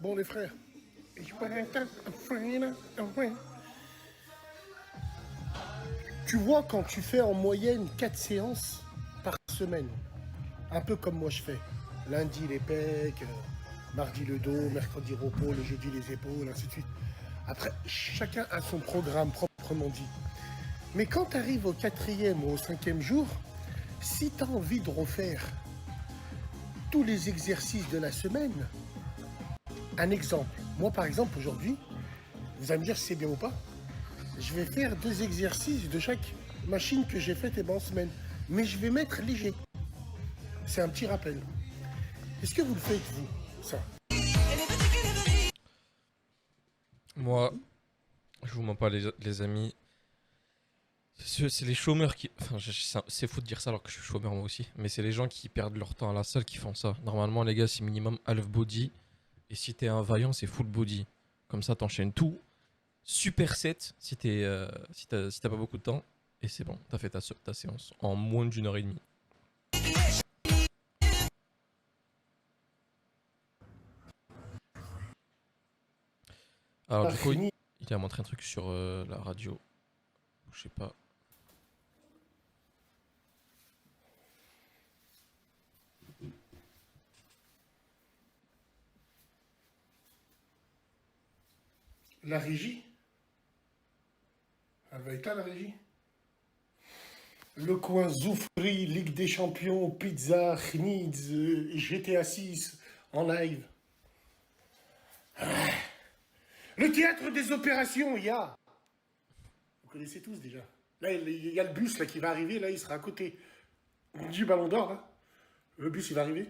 Bon, les frères. Tu vois, quand tu fais en moyenne 4 séances par semaine, un peu comme moi je fais. Lundi les pecs, mardi le dos, mercredi repos, le jeudi les épaules, ainsi de suite. Après, chacun a son programme proprement dit. Mais quand tu arrives au 4e ou au 5e jour, si tu as envie de refaire tous les exercices de la semaine, un exemple. Moi par exemple aujourd'hui, vous allez me dire si c'est bien ou pas, je vais faire 2 exercices de chaque machine que j'ai faite en semaine. Mais je vais mettre léger. C'est un petit rappel. Est-ce que vous le faites, vous, ça? Moi, je vous mens pas, les amis. C'est les chômeurs qui. Enfin, c'est fou de dire ça alors que je suis chômeur moi aussi. Mais c'est les gens qui perdent leur temps à la salle qui font ça. Normalement, les gars, c'est minimum half body. Et si t'es un vaillant, c'est full body. Comme ça, t'enchaînes tout. Super set si t'as pas beaucoup de temps. Et c'est bon, t'as fait ta séance en moins d'une heure et demie. Alors, Pas du coup, fini. il a montré un truc sur la radio. Je sais pas. La régie. Elle va être là, la régie. Le coin Zoufri, Ligue des Champions, Pizza, Khnidz, GTA 6 en live. Le théâtre des opérations, il y a. Vous connaissez tous déjà. Là, il y a le bus là, qui va arriver, là, il sera à côté du Ballon d'Or. Là. Le bus, il va arriver.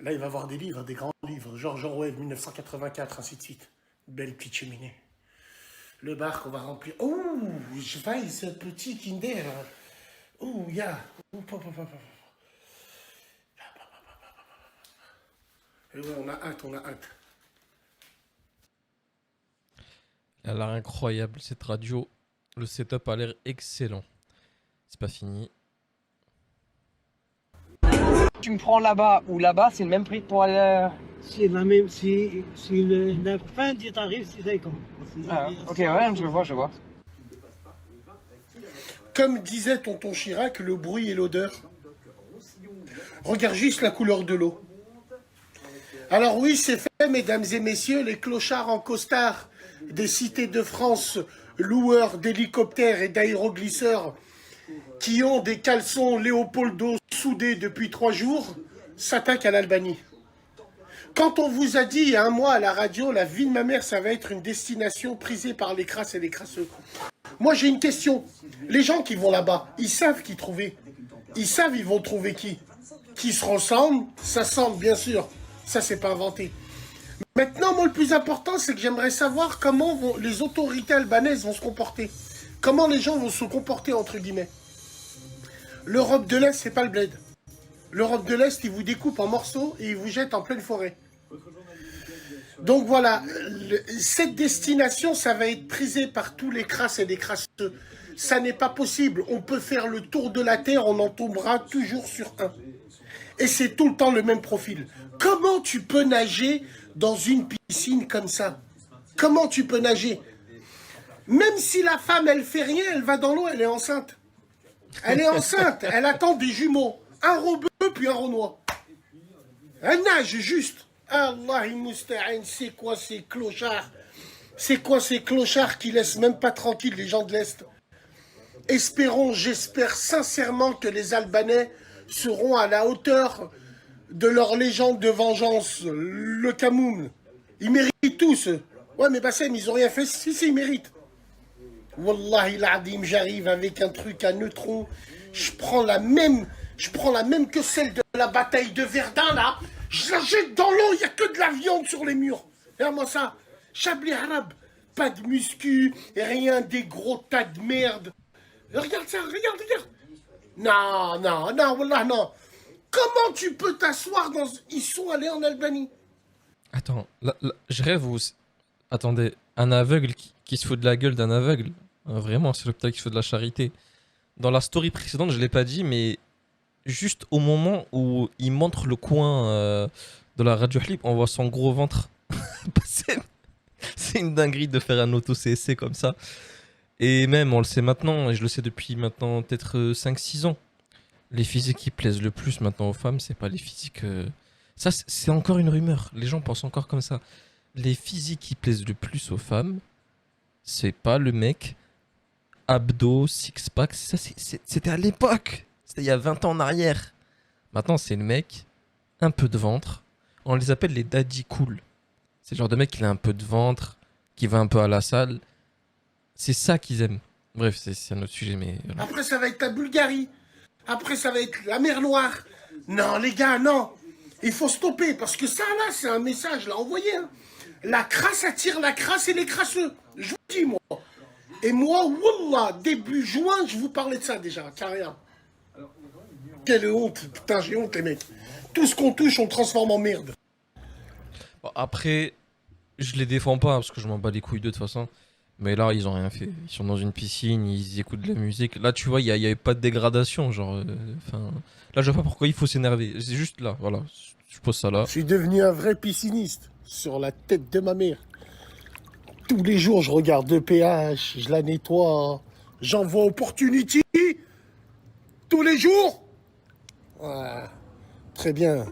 Là, il va avoir des livres, des grands livres. Georges Orwell, 1984, ainsi de suite. Belle petite cheminée. Le bar qu'on va remplir. Oh, je vais ce petit Kinder. Oh, il y a. Et ouais, on a hâte, on a hâte. Elle a l'air incroyable cette radio. Le setup a l'air excellent. C'est pas fini. Tu me prends là-bas ou là-bas, c'est le même prix pour aller. C'est la même, c'est la fin du tarif, c'est 50. Ah, ok, ouais, je vois. Comme disait tonton Chirac, le bruit et l'odeur. Regarde juste la couleur de l'eau. Alors oui, c'est fait, mesdames et messieurs, les clochards en costard des cités de France, loueurs d'hélicoptères et d'aéroglisseurs, qui ont des caleçons Léopoldo soudés depuis 3 jours, s'attaquent à l'Albanie. Quand on vous a dit il y a un mois à la radio, la vie de ma mère, ça va être une destination prisée par les crasses et les crasseux. Moi, j'ai une question. Les gens qui vont là-bas, ils savent qui trouver. Ils savent ils vont trouver qui. Qui se ressemblent, ça semble, bien sûr. Ça, c'est pas inventé. Maintenant, moi, le plus important, c'est que j'aimerais savoir comment les autorités albanaises vont se comporter. Comment les gens vont se comporter, entre guillemets. L'Europe de l'Est, c'est pas le bled. L'Europe de l'Est, ils vous découpent en morceaux et ils vous jettent en pleine forêt. Donc voilà, cette destination, ça va être prisé par tous les crasses et les crasseux. Ça n'est pas possible. On peut faire le tour de la Terre, on en tombera toujours sur un. Et c'est tout le temps le même profil. Comment tu peux nager dans une piscine comme ça? Comment tu peux nager? Même si la femme, elle fait rien, elle va dans l'eau, elle est enceinte. Elle est enceinte, elle attend des jumeaux. Un robeux puis un renois. Elle nage juste. Allah musta'an, c'est quoi ces clochards? C'est quoi ces clochards qui laissent même pas tranquille les gens de l'Est? J'espère sincèrement que les Albanais seront à la hauteur de leur légende de vengeance, le Camoun. Ils méritent tous. Ouais, mais Bassem, ils ont rien fait. Si, ils méritent. Wallahi l'adim, j'arrive avec un truc à neutrons. Je prends la même que celle de la bataille de Verdun, là. Je la jette dans l'eau, il n'y a que de la viande sur les murs. Regarde-moi ça. Chablis arabe. Pas de muscu, rien, des gros tas de merde. Regarde ça, regarde. Non, wallah, non. Comment tu peux t'asseoir dans... Ils sont allés en Albanie. Attends, je rêve où... Attendez, un aveugle qui se fout de la gueule d'un aveugle. Vraiment, c'est l'hôpital qui fait de la charité. Dans la story précédente, je l'ai pas dit, mais juste au moment où il montre le coin de la radio Hlib, on voit son gros ventre. C'est une dinguerie de faire un auto-CSC comme ça. Et même, on le sait maintenant, et je le sais depuis maintenant peut-être 5-6 ans. Les physiques qui plaisent le plus maintenant aux femmes, c'est pas les physiques... Ça, c'est encore une rumeur. Les gens pensent encore comme ça. Les physiques qui plaisent le plus aux femmes, c'est pas le mec abdos, six-pack. C'était à l'époque. C'était il y a 20 ans en arrière. Maintenant, c'est le mec, un peu de ventre. On les appelle les daddy cool. C'est le genre de mec qui a un peu de ventre, qui va un peu à la salle. C'est ça qu'ils aiment. Bref, c'est un autre sujet, mais... Voilà. Après, ça va être la Bulgarie. Après, ça va être la mer Noire. Non, les gars, non. Il faut stopper, parce que ça, là, c'est un message, là, envoyé. Hein. La crasse attire la crasse et les crasseux. Je vous dis, moi. Et moi, wallah, début juin, je vous parlais de ça déjà, carrément. Quelle honte, putain, j'ai honte, les mecs. Tout ce qu'on touche, on le transforme en merde. Bon, après, je les défends pas, parce que je m'en bats les couilles de toute façon. Mais là, ils ont rien fait. Ils sont dans une piscine, ils écoutent de la musique. Là, tu vois, il y avait pas de dégradation, genre... là, je vois pas pourquoi il faut s'énerver. C'est juste là, voilà. Je pose ça là. Je suis devenu un vrai pisciniste, sur la tête de ma mère. Tous les jours, je regarde le pH, je la nettoie, j'envoie Opportunity. Tous les jours. Ouais, très bien.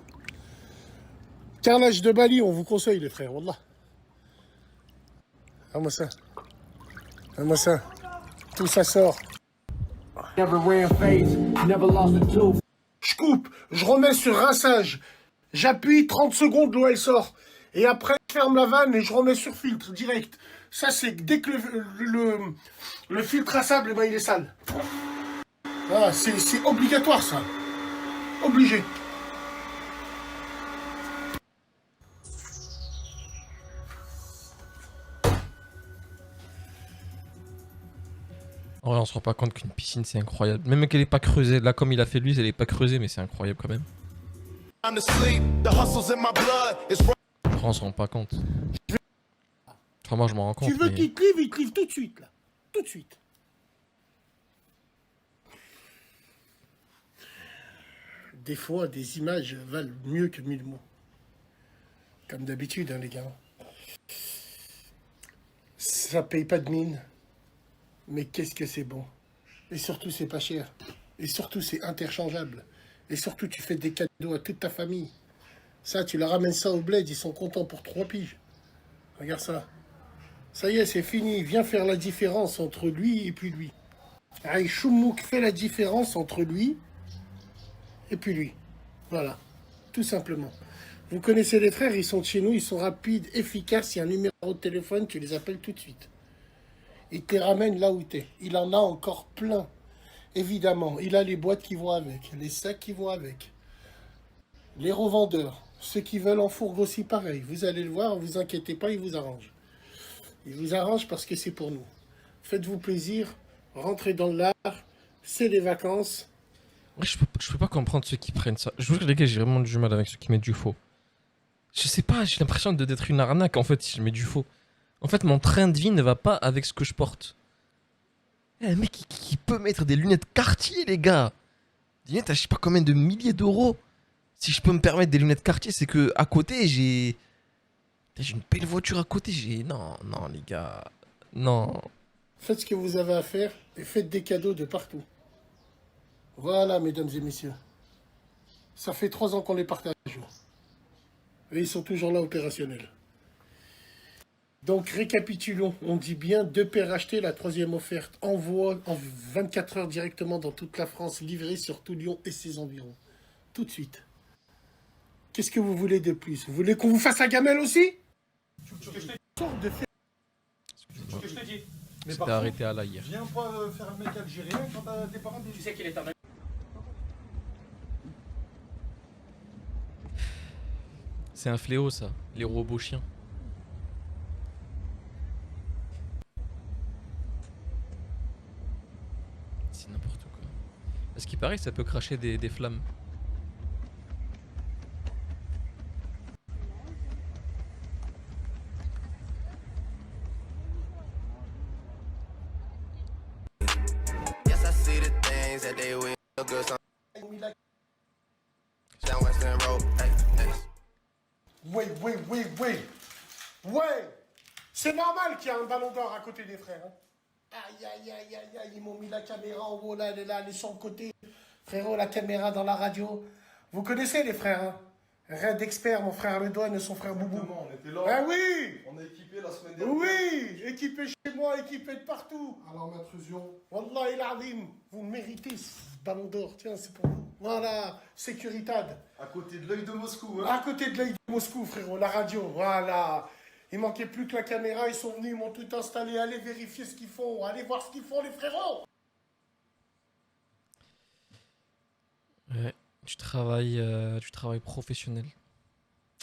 Carrelage de Bali, on vous conseille, les frères, wallah. Ah, moi ça. Ah, moi ça. Tout ça sort. Je coupe, je remets sur rinçage. J'appuie 30 secondes, l'eau elle sort. Et après, je ferme la vanne et je remets sur filtre direct. Ça, c'est dès que le filtre à sable, eh ben, il est sale. Voilà, c'est obligatoire, ça. Obligé. En vrai, on se rend pas compte qu'une piscine, c'est incroyable. Même qu'elle est pas creusée. Là, comme il a fait lui, elle est pas creusée, mais c'est incroyable quand même. On se rend pas compte. Enfin, moi, je m'en rends compte. Tu veux mais... qu'il te livre tout de suite, là. Tout de suite. Des fois, des images valent mieux que 1000 mots. Comme d'habitude, hein, les gars. Ça paye pas de mine. Mais qu'est-ce que c'est bon. Et surtout, c'est pas cher. Et surtout, c'est interchangeable. Et surtout, tu fais des cadeaux à toute ta famille. Ça, tu leur ramènes ça au bled, ils sont contents pour 3 piges. Regarde ça. Ça y est, c'est fini. Viens faire la différence entre lui et puis lui. Aïe, Choumouk fait la différence entre lui et puis lui. Voilà. Tout simplement. Vous connaissez les frères, ils sont de chez nous, ils sont rapides, efficaces. Il y a un numéro de téléphone, tu les appelles tout de suite. Ils te les ramènent là où t'es. Il en a encore plein. Évidemment, il a les boîtes qui vont avec, les sacs qui vont avec. Les revendeurs, ceux qui veulent en fourgue aussi pareil. Vous allez le voir, vous inquiétez pas, ils vous arrangent. Ils vous arrangent parce que c'est pour nous. Faites-vous plaisir, rentrez dans l'art, c'est les vacances. Ouais, je peux pas comprendre ceux qui prennent ça. Je vous jure, les gars, j'ai vraiment du mal avec ceux qui mettent du faux. Je sais pas, j'ai l'impression d'être une arnaque en fait si je mets du faux. En fait, mon train de vie ne va pas avec ce que je porte. Un mec qui peut mettre des lunettes Cartier, les gars. Des lunettes à je sais pas combien de milliers d'euros. Si je peux me permettre des lunettes Cartier, c'est que à côté, j'ai une belle voiture à côté. Non, les gars. Non. Faites ce que vous avez à faire et faites des cadeaux de partout. Voilà, mesdames et messieurs. Ça fait 3 ans qu'on les partage. Et ils sont toujours là opérationnels. Donc, récapitulons. On dit bien 2 paires achetées, la 3e offerte. Envoi en 24 heures directement dans toute la France, livré sur tout Lyon et ses environs. Tout de suite. Qu'est-ce que vous voulez de plus? Vous voulez qu'on vous fasse un gamelle aussi? C'était arrêté à là hier. Viens pas faire un mec algérien quand t'as des parents des... Tu sais qu'il est en C'est un fléau ça, les robots chiens. C'est n'importe quoi. Parce qu'il paraît que ça peut cracher des flammes. Yes, I see the things that they will good some down Western Road. Hey, hey. Ouais. C'est normal qu'il y ait un ballon d'or à côté des frères. Hein. Aïe, aïe, aïe, aïe, aïe, ils m'ont mis la caméra en haut, là, elle est sur le côté. Frérot, la caméra dans la radio. Vous connaissez les frères, hein? Rien d'expert, mon frère Redouane et son frère Boubou. Exactement, on était là. Ah oui! On est équipé la semaine dernière. Oui! Équipé chez moi, équipé de partout. Alors, maître Zion. Wallah il azim, vous le méritez, ce ballon d'or. Tiens, c'est pour vous. Voilà, Sécuritad. À côté de l'œil de Moscou. Hein. À côté de l'œil de Moscou, frérot, la radio. Voilà. Il manquait plus que la caméra, ils sont venus, ils m'ont tout installé. Allez vérifier ce qu'ils font, allez voir ce qu'ils font, les frérots. Ouais, du travail professionnel.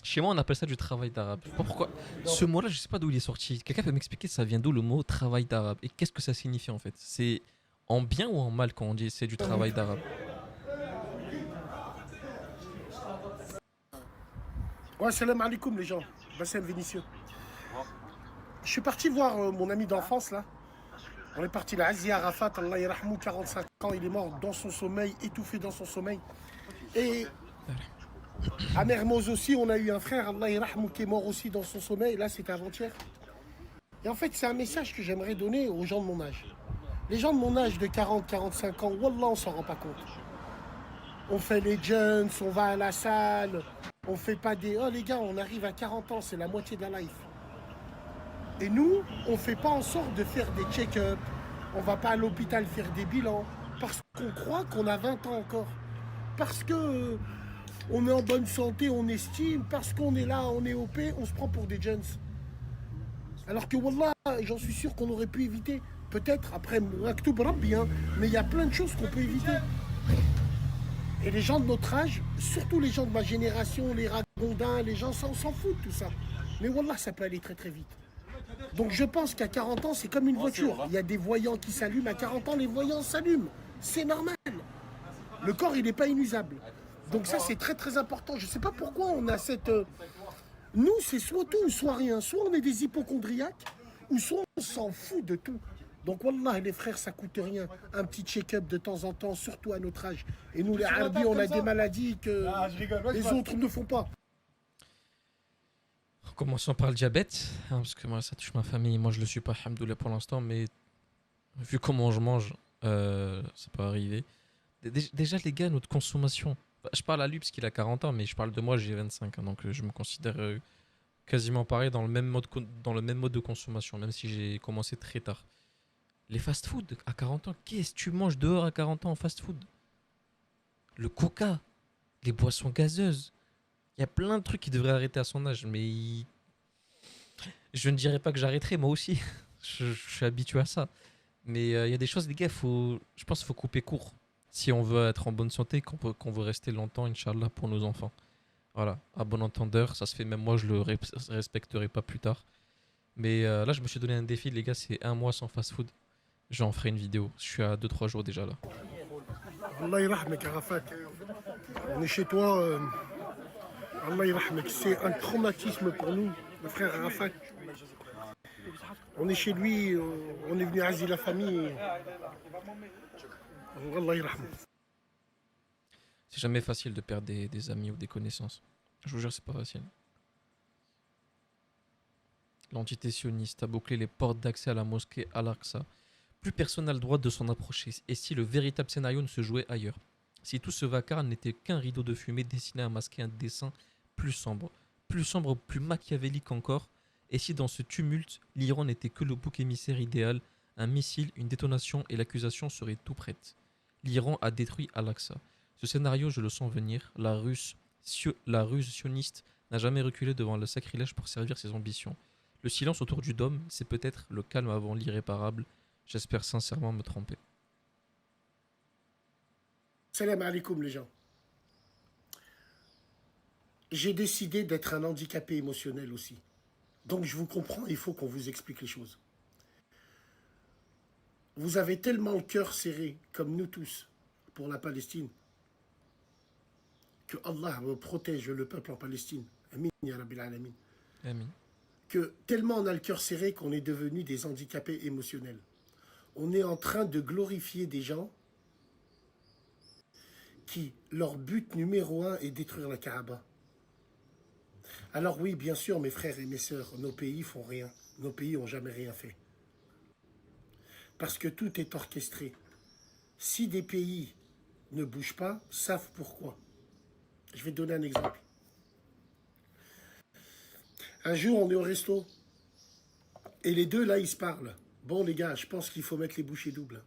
Chez moi, on appelle ça du travail d'arabe. Je sais pas pourquoi. Ce mot-là, je sais pas d'où il est sorti. Quelqu'un peut m'expliquer ça vient d'où le mot travail d'arabe et qu'est-ce que ça signifie en fait? C'est en bien ou en mal quand on dit c'est du travail d'arabe? Ouais, salam alaikum les gens. Bassem Vénitieux. Je suis parti voir mon ami d'enfance là. On est parti là, Azi Arafat, Allah yarhamou, 45 ans, il est mort dans son sommeil, étouffé dans son sommeil. Et à Mermoz aussi, on a eu un frère, Allah yarhamou, qui est mort aussi dans son sommeil. Là, c'était avant-hier. Et en fait, c'est un message que j'aimerais donner aux gens de mon âge. Les gens de mon âge de 40, 45 ans, wallah, on s'en rend pas compte. On fait les jeunes, on va à la salle, on fait pas des... Oh les gars, on arrive à 40 ans, c'est la moitié de la life. Et nous, on fait pas en sorte de faire des check-up, on va pas à l'hôpital faire des bilans, parce qu'on croit qu'on a 20 ans encore. Parce que on est en bonne santé, on estime, parce qu'on est là, on est OP, on se prend pour des jeunes. Alors que wallah, j'en suis sûr qu'on aurait pu éviter. Peut-être, après, Maktoub Rabbi, hein, mais il y a plein de choses qu'on peut éviter. Et les gens de notre âge, surtout les gens de ma génération, les ragondins, les gens s'en foutent tout ça. Mais wallah, ça peut aller très très vite. Donc je pense qu'à 40 ans, c'est comme une voiture. Il y a des voyants qui s'allument. À 40 ans, les voyants s'allument. C'est normal. Le corps, il n'est pas inusable. Donc ça, c'est très très important. Je ne sais pas pourquoi on a cette... Nous, c'est soit tout ou soit rien. Soit on est des hypochondriaques, ou soit on s'en fout de tout. Donc wallah, les frères, ça coûte rien. Un petit check-up de temps en temps, surtout à notre âge. Et nous, les Arabes, on a des maladies que les autres ne font pas. Commençons par le diabète, hein, parce que moi ça touche ma famille, moi je le suis pas, alhamdoulilah pour l'instant, mais vu comment je mange, ça peut arriver. Déjà les gars, notre consommation, je parle à lui parce qu'il a 40 ans, mais je parle de moi, j'ai 25, hein, donc je me considère quasiment pareil dans le même mode de consommation, même si j'ai commencé très tard. Les fast-food à 40 ans, qu'est-ce que tu manges dehors à 40 ans en fast-food? Le coca, les boissons gazeuses. Il y a plein de trucs qui devraient arrêter à son âge, mais je ne dirais pas que j'arrêterai, moi aussi. Je suis habitué à ça. Mais il y a des choses, les gars, je pense qu'il faut couper court. Si on veut être en bonne santé, qu'on veut rester longtemps, Inch'Allah, pour nos enfants. Voilà, à bon entendeur, ça se fait, même moi, je le respecterai pas plus tard. Mais là, je me suis donné un défi, les gars, c'est 1 mois sans fast-food. J'en ferai une vidéo. Je suis à 2-3 jours déjà là. Allah yarahmek, Arafat. On est chez toi. Allah yarahmek. C'est un traumatisme pour nous, le frère Arafat. On est chez lui, on est venu aziler la famille. Allah yarahmek. C'est jamais facile de perdre des amis ou des connaissances. Je vous jure, c'est pas facile. L'entité sioniste a bouclé les portes d'accès à la mosquée Al-Aqsa. Plus personne n'a le droit de s'en approcher, et si le véritable scénario ne se jouait ailleurs. Si tout ce vacarme n'était qu'un rideau de fumée destiné à masquer un dessin plus sombre, plus machiavélique encore, et si dans ce tumulte, l'Iran n'était que le bouc émissaire idéal, un missile, une détonation et l'accusation serait tout prête. L'Iran a détruit Al-Aqsa. Ce scénario, je le sens venir, la ruse sioniste n'a jamais reculé devant le sacrilège pour servir ses ambitions. Le silence autour du dôme, c'est peut-être le calme avant l'irréparable. J'espère sincèrement me tromper. Salam alaikum les gens. J'ai décidé d'être un handicapé émotionnel aussi. Donc je vous comprends, il faut qu'on vous explique les choses. Vous avez tellement le cœur serré, comme nous tous, pour la Palestine, que Allah protège le peuple en Palestine. Amin, ya Rabbil Alamin. Amin. Que tellement on a le cœur serré qu'on est devenus des handicapés émotionnels. On est en train de glorifier des gens qui, leur but numéro 1 est détruire la Kaaba. Alors oui, bien sûr, mes frères et mes sœurs, nos pays font rien. Nos pays ont jamais rien fait. Parce que tout est orchestré. Si des pays ne bougent pas, savent pourquoi. Je vais te donner un exemple. Un jour, on est au resto. Et les deux, là, ils se parlent. Bon, les gars, je pense qu'il faut mettre les bouchées doubles.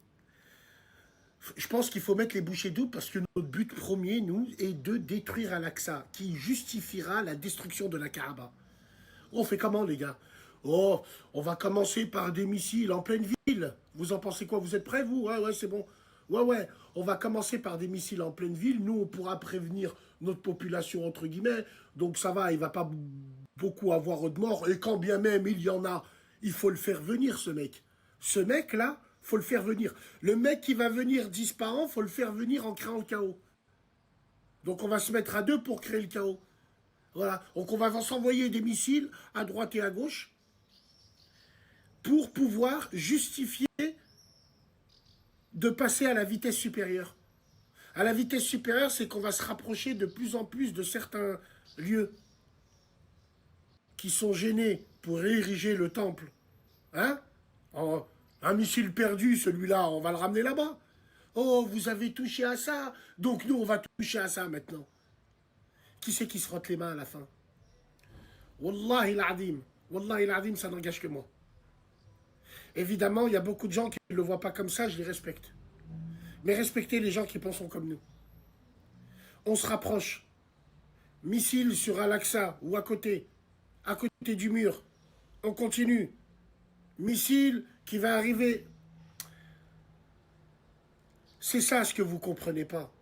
Je pense qu'il faut mettre les bouchées doubles parce que notre but premier, nous, est de détruire Al-Aqsa, qui justifiera la destruction de la Kaaba. On fait comment, les gars? Oh, on va commencer par des missiles en pleine ville. Vous en pensez quoi? Vous êtes prêts, vous? Ouais, c'est bon. Ouais, on va commencer par des missiles en pleine ville. Nous, on pourra prévenir notre population, entre guillemets. Donc ça va, il ne va pas beaucoup avoir de morts. Et quand bien même il y en a, il faut le faire venir, ce mec. Ce mec-là, faut le faire venir. Le mec qui va venir 10 par an, faut le faire venir en créant le chaos. Donc on va se mettre à deux pour créer le chaos. Voilà. Donc on va s'envoyer des missiles à droite et à gauche pour pouvoir justifier de passer à la vitesse supérieure. À la vitesse supérieure, c'est qu'on va se rapprocher de plus en plus de certains lieux qui sont gênés pour ériger le temple. Hein? Un missile perdu, celui-là, on va le ramener là-bas. Oh, vous avez touché à ça, donc nous, on va toucher à ça maintenant. Qui c'est qui se frotte les mains à la fin? Wallahi l'azim, ça n'engage que moi. Évidemment, il y a beaucoup de gens qui ne le voient pas comme ça, je les respecte. Mais respectez les gens qui pensent comme nous. On se rapproche. Missile sur Al-Aqsa ou à côté du mur. On continue. Missile qui va arriver. C'est ça ce que vous ne comprenez pas.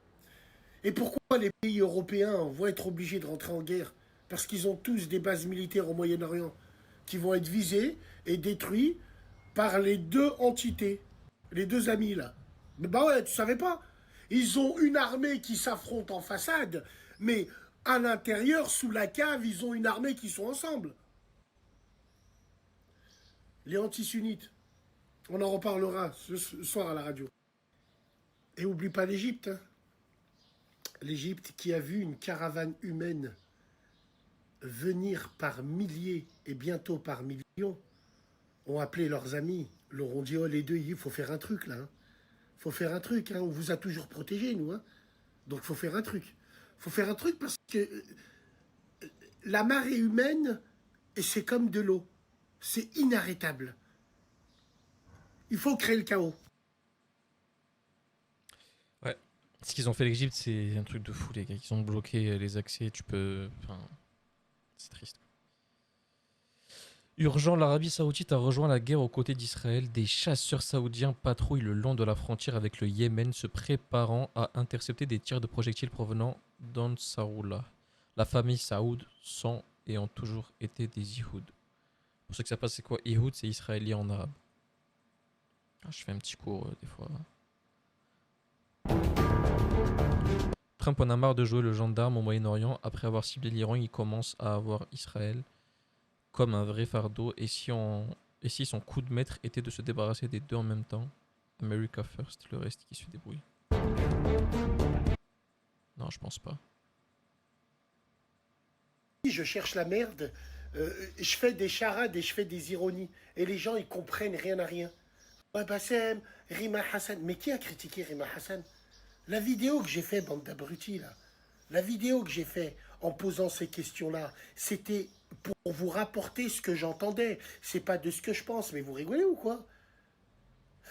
Et pourquoi les pays européens vont être obligés de rentrer en guerre? Parce qu'ils ont tous des bases militaires au Moyen-Orient qui vont être visées et détruites par les deux entités, les deux amis là. Mais bah ouais, tu savais pas? Ils ont une armée qui s'affronte en façade, mais à l'intérieur, sous la cave, ils ont une armée qui sont ensemble. Les antisunnites. On en reparlera ce soir à la radio. Et oublie pas l'Égypte. Hein. L'Égypte qui a vu une caravane humaine venir par milliers et bientôt par millions, ont appelé leurs amis, leur ont dit « Oh les deux, il faut faire un truc là. Hein. Faut faire un truc. Hein. On vous a toujours protégés, nous. Hein. Donc il faut faire un truc. Il faut faire un truc parce que la marée humaine, c'est comme de l'eau. C'est inarrêtable. Il faut créer le chaos. » Ouais. Ce qu'ils ont fait l'Égypte, c'est un truc de fou, les gars. Ils ont bloqué les accès. Tu peux. Enfin, c'est triste. Urgent, l'Arabie Saoudite a rejoint la guerre aux côtés d'Israël. Des chasseurs saoudiens patrouillent le long de la frontière avec le Yémen, se préparant à intercepter des tirs de projectiles provenant d'Ansarullah. La famille Saoud sont et ont toujours été des Ihoud. Pour ceux que ça passe, c'est quoi Ihoud? C'est israélien en arabe. Ah, je fais un petit cours des fois. Trump en a marre de jouer le gendarme au Moyen-Orient. Après avoir ciblé l'Iran, il commence à avoir Israël comme un vrai fardeau. Et si son coup de maître était de se débarrasser des deux en même temps? America first, le reste qui se débrouille. Non, je pense pas. Je cherche la merde, je fais des charades et je fais des ironies. Et les gens, ils comprennent rien à rien. Ouais, Bassem, Rima Hassan. Mais qui a critiqué Rima Hassan? La vidéo que j'ai fait, bande d'abrutis, là. La vidéo que j'ai fait en posant ces questions-là, c'était pour vous rapporter ce que j'entendais. C'est pas de ce que je pense, mais vous rigolez ou quoi?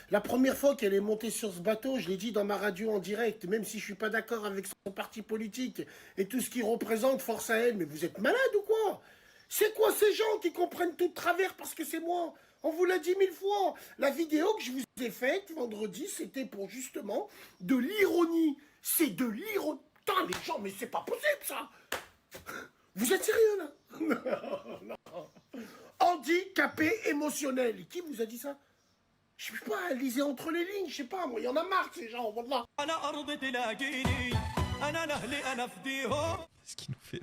La première fois qu'elle est montée sur ce bateau, je l'ai dit dans ma radio en direct, même si je suis pas d'accord avec son parti politique et tout ce qu'il représente, force à elle, mais vous êtes malade ou quoi? C'est quoi ces gens qui comprennent tout de travers parce que c'est moi? On vous l'a dit 1000 fois. La vidéo que je vous ai faite vendredi, c'était pour justement de l'ironie. C'est de l'ironie. Putain, les gens, mais c'est pas possible ça. Vous êtes sérieux là? Non. Handicapé émotionnel. Qui vous a dit ça? Je sais pas, lisez entre les lignes, je sais pas, moi, il y en a marre de ces gens, wallah. Ce qu'il nous fait.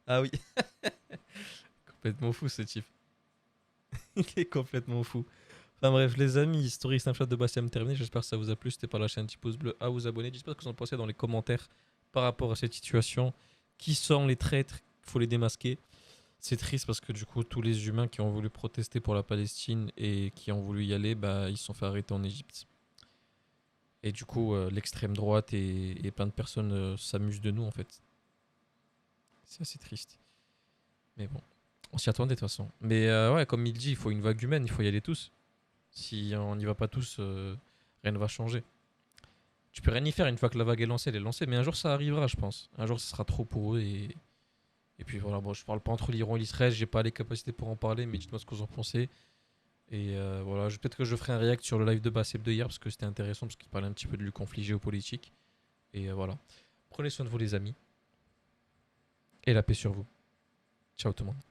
Ah oui. Complètement fou ce type. Il est complètement fou. Enfin bref, les amis, History Snapchat de Bassem terminé. J'espère que ça vous a plu. C'était par la chaîne, petit pouce bleu à vous abonner. J'espère que vous en pensez dans les commentaires par rapport à cette situation. Qui sont les traîtres? Il faut les démasquer. c'est triste parce que du coup, tous les humains qui ont voulu protester pour la Palestine et qui ont voulu y aller, bah, ils se sont fait arrêter en Égypte. Et du coup, l'extrême droite et plein de personnes s'amusent de nous, en fait. C'est assez triste. Mais bon, on s'y attendait de toute façon. Mais ouais, comme il dit, il faut une vague humaine, il faut y aller tous. Si on n'y va pas tous, rien ne va changer. Tu peux rien y faire une fois que la vague est lancée, elle est lancée. Mais un jour, ça arrivera, je pense. Un jour, ce sera trop pour eux. Et puis voilà, bon, je parle pas entre l'Iran et l'Israël, j'ai pas les capacités pour en parler, mais dites-moi ce que vous en pensez. Et voilà, peut-être que je ferai un react sur le live de Basseb de hier, parce que c'était intéressant, parce qu'il parlait un petit peu du conflit géopolitique. Et voilà. Prenez soin de vous, les amis. Et la paix sur vous. Ciao tout le monde.